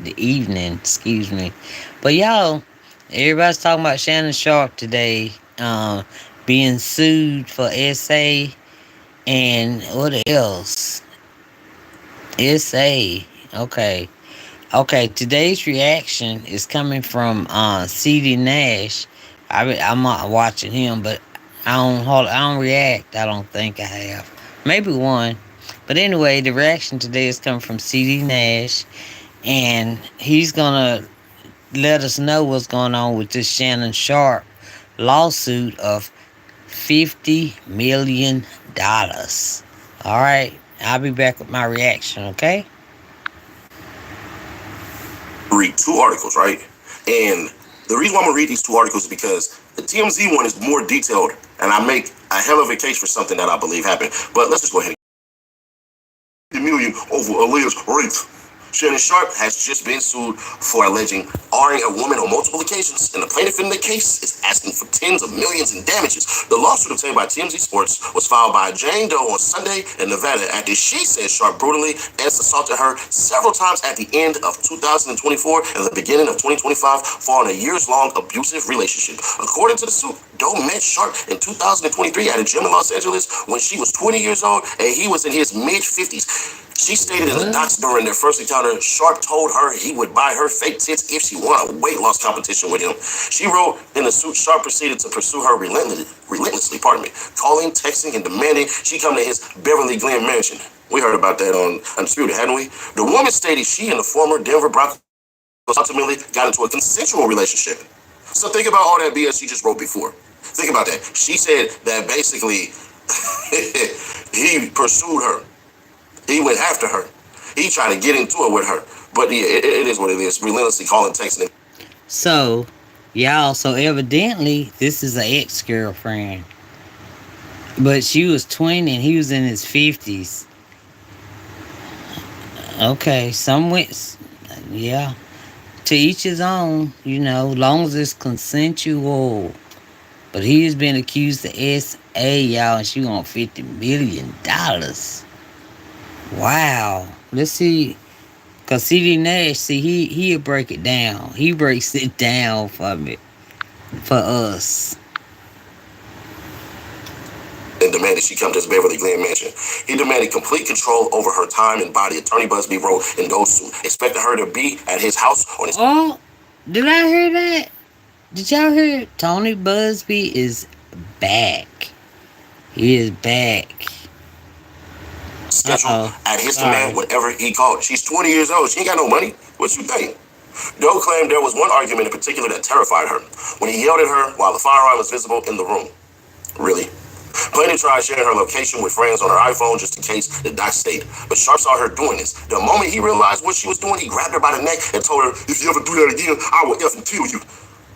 the evening, excuse me. But y'all, everybody's talking about Shannon Sharpe today, being sued for SA and what else? SA. Okay. Okay, today's reaction is coming from Ceddy Nash. I'm not watching him, but I don't react. I don't think I have. Maybe one. But anyway, the reaction today is coming from Ceddy Nash, and he's gonna let us know what's going on with this Shannon Sharpe lawsuit of $50 million. All right, I'll be back with my reaction. Okay. Read two articles, right? And the reason why I'm gonna read these two articles is because the TMZ one is more detailed, and I make a hell of a case for something that I believe happened. But let's just go ahead. Million over alleged rape. Shannon Sharpe has just been sued for alleging R-ing a woman on multiple occasions, and the plaintiff in the case is asking for tens of millions in damages. The lawsuit obtained by TMZ Sports was filed by Jane Doe on Sunday in Nevada after she said Sharpe brutally assaulted her several times at the end of 2024 and the beginning of 2025 following a years-long abusive relationship. According to the suit, Doe met Sharpe in 2023 at a gym in Los Angeles when she was 20 years old and he was in his mid-50s. She stated in the docs during their first encounter, Sharpe told her he would buy her fake tits if she won a weight loss competition with him. She wrote in the suit, Sharpe proceeded to pursue her relentlessly, calling, texting, and demanding she come to his Beverly Glen mansion. We heard about that on Undisputed, hadn't we? The woman stated she and the former Denver Broncos ultimately got into a consensual relationship. So think about all that BS she just wrote before. Think about that. She said that basically he pursued her. He went after her. He tried to get into it with her. But yeah, it is what it is. Relentlessly calling, texting. So, y'all, so evidently this is an ex-girlfriend. But she was 20 and he was in his 50s. Okay, some went, yeah. To each his own, long as it's consensual. But he has been accused of SA, y'all, and she want $50 million. Wow. Let's see. Cause CD Nash, see, he'll break it down. He breaks it down for me, for us. And demanded she come to his Beverly Glen mansion. He demanded complete control over her time and body. Attorney Busby wrote in those suit, expected her to be at his house on his. Oh, did I hear that? Did y'all hear? Tony Busby is back. He is back. Schedule at his command, whatever he called. She's 20 years old. She ain't got no money. What you think? Doe claimed there was one argument in particular that terrified her when he yelled at her while the firearm was visible in the room. Really? Plaintiff tried sharing her location with friends on her iPhone just in case, the doc stated. But Sharpe saw her doing this. The moment he realized what she was doing, he grabbed her by the neck and told her, if you ever do that again, I will effing kill you.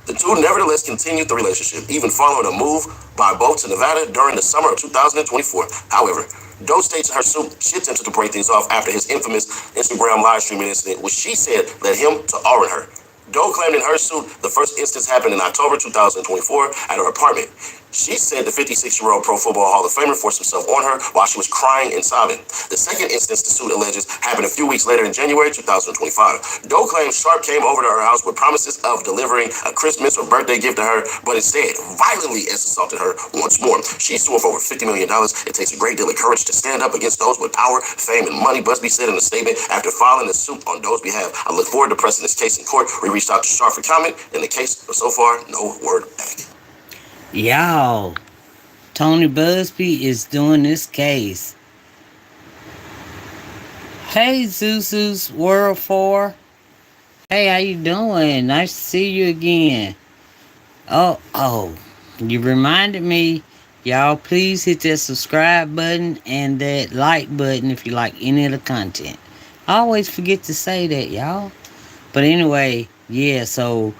The two nevertheless continued the relationship, even following a move by both to Nevada during the summer of 2024. However, Doe states in her suit she attempted to break things off after his infamous Instagram live streaming incident, which she said led him to R-ing her. Doe claimed in her suit the first instance happened in October 2024 at her apartment. She said the 56-year-old Pro Football Hall of Famer forced himself on her while she was crying and sobbing. The second instance the suit alleges happened a few weeks later in January 2025. Doe claims Sharpe came over to her house with promises of delivering a Christmas or birthday gift to her, but instead violently assaulted her once more. She's suing for over $50 million. It takes a great deal of courage to stand up against those with power, fame, and money, Busby said in a statement after filing the suit on Doe's behalf. I look forward to pressing this case in court. We reached out to Sharpe for comment in the case, but so far, no word back. Y'all, Tony Busby is doing this case. Hey, Zuzu's World 4. Hey, how you doing? Nice to see you again. Oh, you reminded me. Y'all, please hit that subscribe button and that like button if you like any of the content. I always forget to say that, y'all. But anyway, yeah, so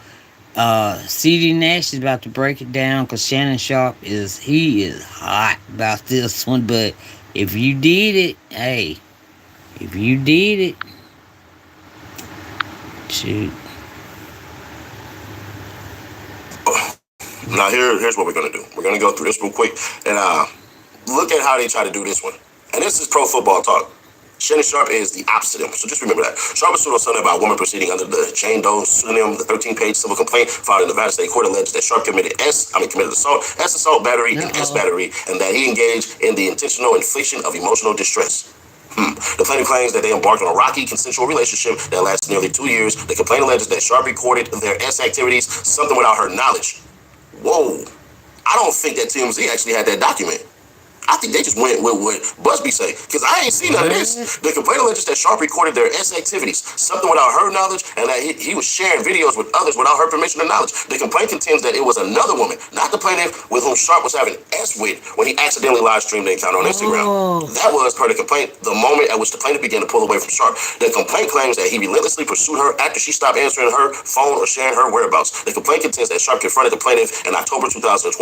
CD Nash is about to break it down because Shannon Sharpe is hot about this one. But if you did it, hey, if you did it, shoot. Now here's what we're gonna do. We're gonna go through this real quick and look at how they try to do this one. And this is pro football talk. Shannon Sharpe is the opposite of him, so just remember that. Sharpe was sued on Sunday by a woman proceeding under the Jane Doe pseudonym. The 13-page civil complaint filed in Nevada State Court alleged that Sharpe committed assault, battery, and S Uh-oh. battery, and that he engaged in the intentional infliction of emotional distress. The plaintiff claims that they embarked on a rocky, consensual relationship that lasted nearly 2 years. The complaint alleges that Sharpe recorded their S activities, something without her knowledge. Whoa. I don't think that TMZ actually had that document. I think they just went with what Busby say, because I ain't seen none of this. What? The complaint alleges that Sharpe recorded their S activities, something without her knowledge, and that he was sharing videos with others without her permission or knowledge. The complaint contends that it was another woman, not the plaintiff, with whom Sharpe was having S with when he accidentally live streamed the encounter on Instagram. Oh. That was, per the complaint, the moment at which the plaintiff began to pull away from Sharpe. The complaint claims that he relentlessly pursued her after she stopped answering her phone or sharing her whereabouts. The complaint contends that Sharpe confronted the plaintiff in October 2024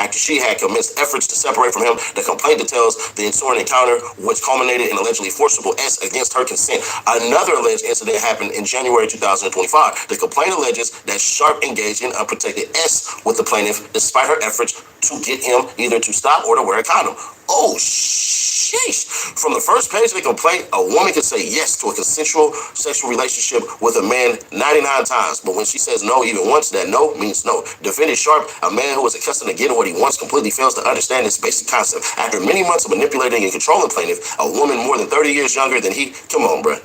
after she had commenced efforts to separate from him. The complaint details the ensuing encounter, which culminated in allegedly forcible S against her consent. Another alleged incident happened in January 2025. The complaint alleges that Sharpe engaged in unprotected S with the plaintiff despite her efforts to get him either to stop or to wear a condom. Oh, sheesh. From the first page of the complaint, a woman can say yes to a consensual sexual relationship with a man 99 times, but when she says no even once, that no means no. Defendant Sharpe, a man who is accustomed to getting what he wants, completely fails to understand this basic concept. After many months of manipulating and controlling plaintiff, a woman more than 30 years younger than he, come on, bruh.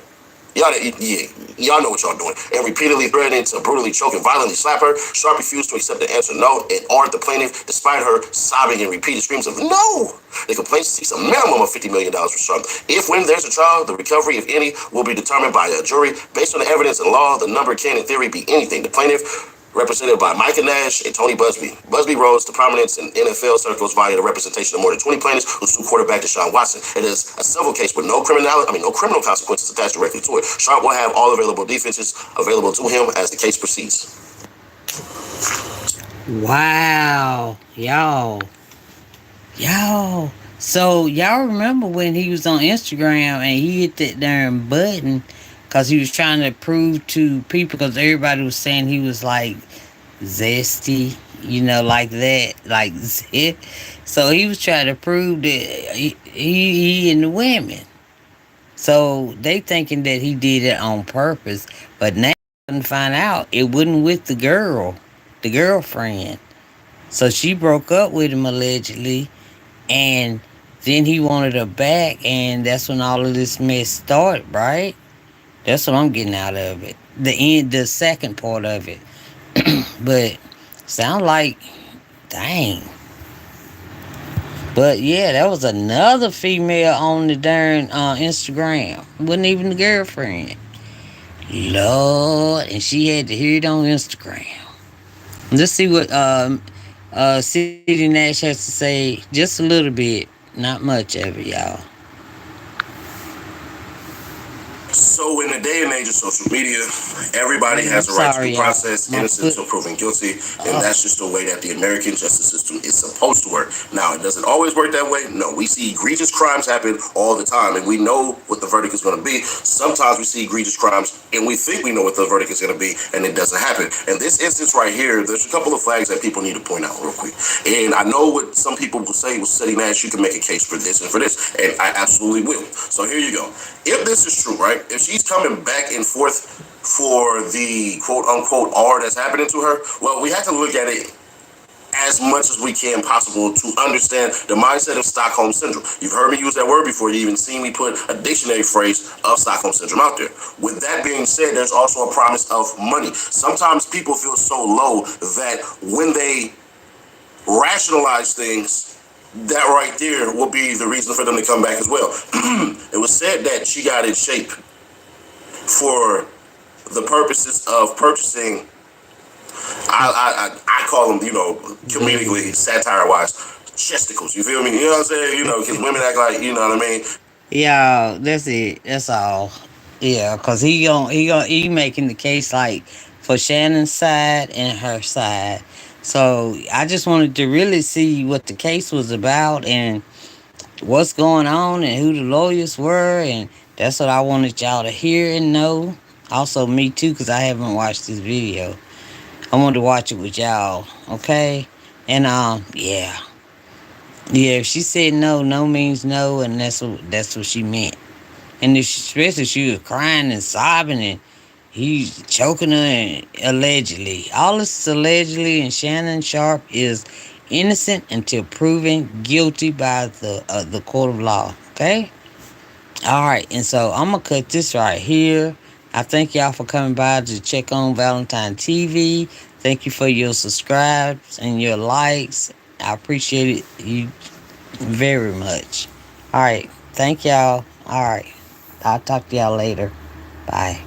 Y'all know what y'all doing. And repeatedly threatening to brutally choke and violently slap her, Sharpe refused to accept the answer no and armed the plaintiff despite her sobbing and repeated screams of no. The complaint seeks a minimum of $50 million for Sharpe. If, when there's a trial, the recovery, if any, will be determined by a jury. Based on the evidence and law, the number can, in theory, be anything. The plaintiff, represented by Micah Nash and Tony Busby. Busby rose to prominence in NFL circles via the representation of more than 20 plaintiffs who sued quarterback Deshaun Watson. It is a civil case with no criminal consequences attached directly to it. Sharpe will have all available defenses available to him as the case proceeds. Wow. Y'all. So y'all remember when he was on Instagram and he hit that darn button because he was trying to prove to people, because everybody was saying he was like zesty, like that, like zit. So he was trying to prove that he and the women. So they thinking that he did it on purpose, but now couldn't find out it wasn't with the girlfriend. So she broke up with him allegedly, and then he wanted her back, and that's when all of this mess started, right? That's what I'm getting out of it. The second part of it. But sound like, dang. But yeah, that was another female on the darn Instagram. Wasn't even the girlfriend. Lord, and she had to hear it on Instagram. Let's see what Ceddy Nash has to say. Just a little bit, not much of it, y'all. So in the day and age of social media, everybody has a right to due process, innocent until proven guilty, and that's just the way that the American justice system is supposed to work. Now, it doesn't always work that way. No, we see egregious crimes happen all the time, and we know what the verdict is going to be. Sometimes we see egregious crimes, and we think we know what the verdict is going to be, and it doesn't happen. In this instance right here, there's a couple of flags that people need to point out real quick. And I know what some people will say with Ceddy Nash, you can make a case for this and for this, and I absolutely will. So here you go. If this is true, right? If she's coming back and forth for the quote-unquote R that's happening to her, well, we have to look at it as much as we can possible to understand the mindset of Stockholm Syndrome. You've heard me use that word before. You even seen me put a dictionary phrase of Stockholm Syndrome out there. With that being said, there's also a promise of money. Sometimes people feel so low that when they rationalize things, that right there will be the reason for them to come back as well. It was said that she got in shape for the purposes of purchasing, I call them, comedically, satire-wise, chesticles. You feel me? You know what I'm saying? Because women act like, you know what I mean? Yeah, that's it. That's all. Yeah, cause he making the case like for Shannon's side and her side. So I just wanted to really see what the case was about and what's going on and who the lawyers were, and that's what I wanted y'all to hear and know. Also me too, cause I haven't watched this video. I wanted to watch it with y'all, okay? And yeah. If she said no, no means no, and that's what she meant. And especially she was crying and sobbing and he's choking her and allegedly. All this is allegedly, and Shannon Sharpe is innocent until proven guilty by the court of law. Okay? Alright, and so I'm gonna cut this right here. I thank y'all for coming by to check on Valentine TV. Thank you for your subscribes and your likes. I appreciate it you very much. Alright, thank y'all. Alright, I'll talk to y'all later. Bye.